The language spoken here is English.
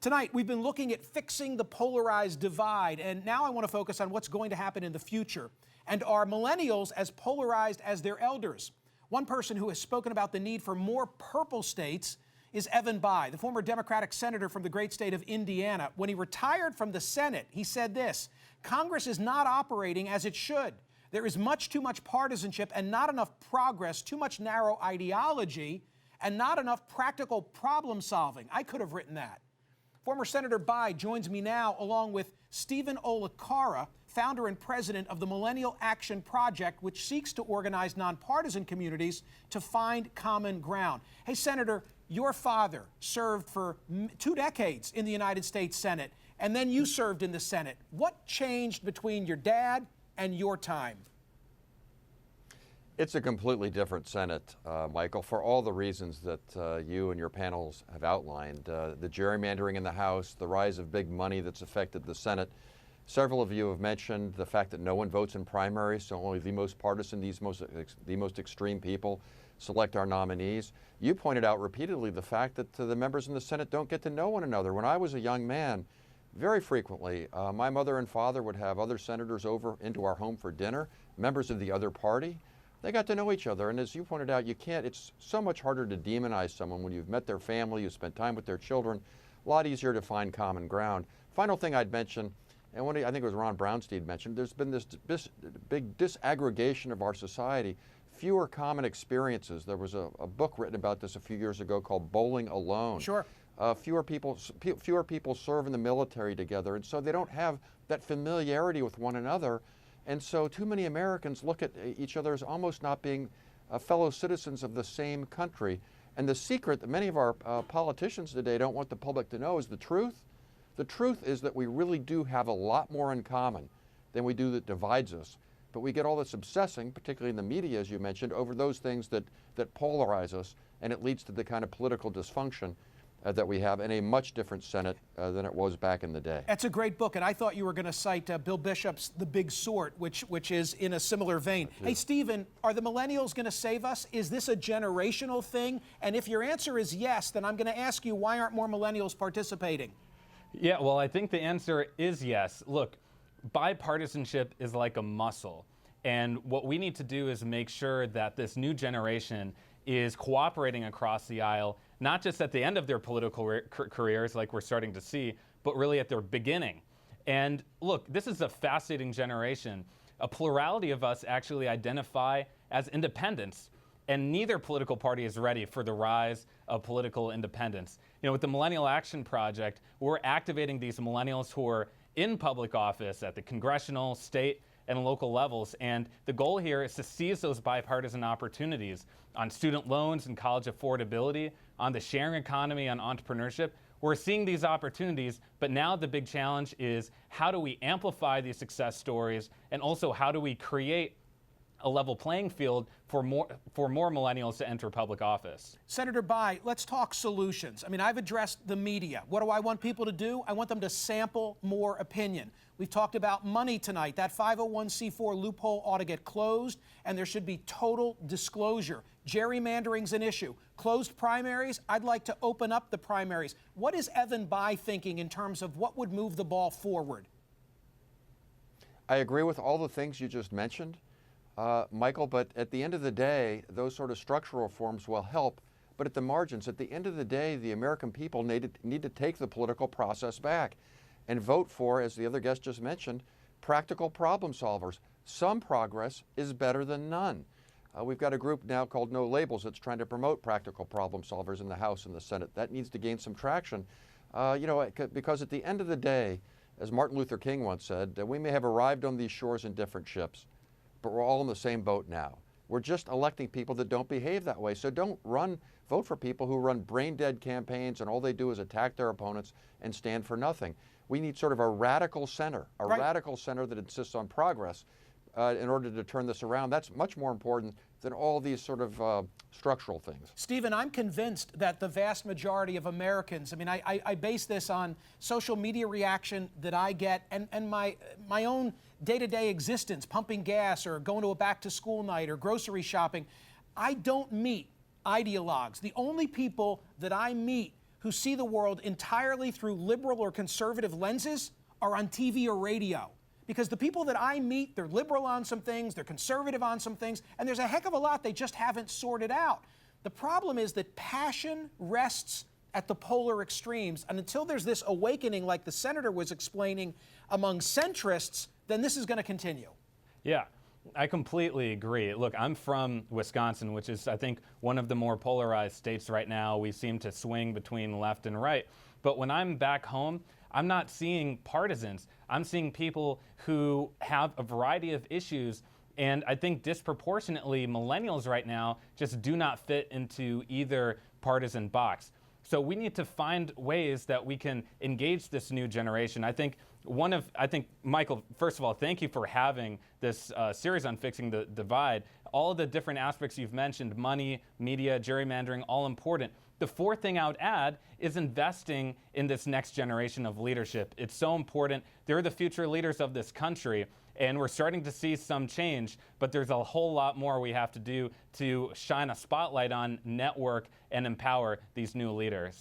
Tonight, we've been looking at fixing the polarized divide, and now I want to focus on what's going to happen in the future. And are millennials as polarized as their elders? One person who has spoken about the need for more purple states is Evan Bayh, the former Democratic senator from the great state of Indiana. When he retired from the Senate, he said this: Congress is not operating as it should. There is too much partisanship and not enough progress, too much narrow ideology, and not enough practical problem solving. I could have written that. Former Senator Bayh joins me now, along with Stephen Olikara, founder and president of the Millennial Action Project, which seeks to organize nonpartisan communities to find common ground. Hey, Senator, your father served for 2 decades in the United States Senate, and then you served in the Senate. What changed between your dad and your time? It's a completely different Senate, Michael, for all the reasons that you and your panels have outlined. The gerrymandering in the House, the rise of big money that's affected the Senate. Several of you have mentioned the fact that no one votes in primaries, so only the most partisan, the most extreme people select our nominees. You pointed out repeatedly the fact that the members in the Senate don't get to know one another. When I was a young man, very frequently, my mother and father would have other senators over into our home for dinner, members of the other party. They got to know each other, and as you pointed out, it's so much harder to demonize someone when you've met their family, you've spent time with their children, a lot easier to find common ground. Final thing I'd mention, and I think it was Ron Brownstein mentioned, there's been this big disaggregation of our society, fewer common experiences. There was a book written about this a few years ago called Bowling Alone. Sure. Fewer people serve in the military together, and so they don't have that familiarity with one another. And so too many Americans look at each other as almost not being fellow citizens of the same country. And the secret that many of our politicians today don't want the public to know is the truth. The truth is that we really do have a lot more in common than we do that divides us. But we get all this obsessing, particularly in the media, as you mentioned, over those things that polarize us, and it leads to the kind of political dysfunction that we have in a much different Senate than it was back in the day. That's a great book, and I thought you were going to cite Bill Bishop's The Big Sort, which is in a similar vein. Hey, Stephen, are the millennials going to save us? Is this a generational thing? And if your answer is yes, then I'm going to ask you, why aren't more millennials participating? Yeah, well, I think the answer is yes. Look, bipartisanship is like a muscle, and what we need to do is make sure that this new generation is cooperating across the aisle, not just at the end of their political careers like we're starting to see, but really at their beginning. And look, this is a fascinating generation. A plurality of us actually identify as independents, and neither political party is ready for the rise of political independence. You know, with the Millennial Action Project, we're activating these millennials who are in public office at the congressional, state, and local levels. And the goal here is to seize those bipartisan opportunities on student loans and college affordability, on the sharing economy, on entrepreneurship. We're seeing these opportunities, but now the big challenge is how do we amplify these success stories, and also how do we create a level playing field for more millennials to enter public office. Senator Bayh, let's talk solutions. I mean, I've addressed the media. What do I want people to do? I want them to sample more opinion. We've talked about money tonight. That 501c4 loophole ought to get closed, and there should be total disclosure. Gerrymandering's an issue. Closed primaries, I'd like to open up the primaries. What is Evan Bayh thinking in terms of what would move the ball forward? I agree with all the things you just mentioned, Michael, but at the end of the day, those sort of structural reforms will help. But at the margins, at the end of the day, the American people need to take the political process back and vote for, as the other guest just mentioned, practical problem solvers. Some progress is better than none. We've got a group now called No Labels that's trying to promote practical problem solvers in the House and the Senate. That needs to gain some traction, because at the end of the day, as Martin Luther King once said, we may have arrived on these shores in different ships, but we're all in the same boat now. We're just electing people that don't behave that way. So don't vote for people who run brain-dead campaigns and all they do is attack their opponents and stand for nothing. We need sort of a radical center, radical center that insists on progress in order to turn this around. That's much more important than all these sort of structural things. Stephen, I'm convinced that the vast majority of Americans, I mean, I base this on social media reaction that I get and my own day-to-day existence, pumping gas or going to a back-to-school night or grocery shopping. I don't meet ideologues. The only people that I meet who see the world entirely through liberal or conservative lenses are on TV or radio. Because the people that I meet, they're liberal on some things, they're conservative on some things, and there's a heck of a lot they just haven't sorted out. The problem is that passion rests at the polar extremes, and until there's this awakening, like the senator was explaining, among centrists, then this is going to continue. Yeah, I completely agree. Look, I'm from Wisconsin, which is, I think, one of the more polarized states right now. We seem to swing between left and right. But when I'm back home, I'm not seeing partisans. I'm seeing people who have a variety of issues. And I think disproportionately, millennials right now just do not fit into either partisan box. So we need to find ways that we can engage this new generation. I think Michael, first of all, thank you for having this series on fixing the divide. All of the different aspects you've mentioned, money, media, gerrymandering, all important. The fourth thing I would add is investing in this next generation of leadership. It's so important. They're the future leaders of this country, and we're starting to see some change, but there's a whole lot more we have to do to shine a spotlight on, network, and empower these new leaders.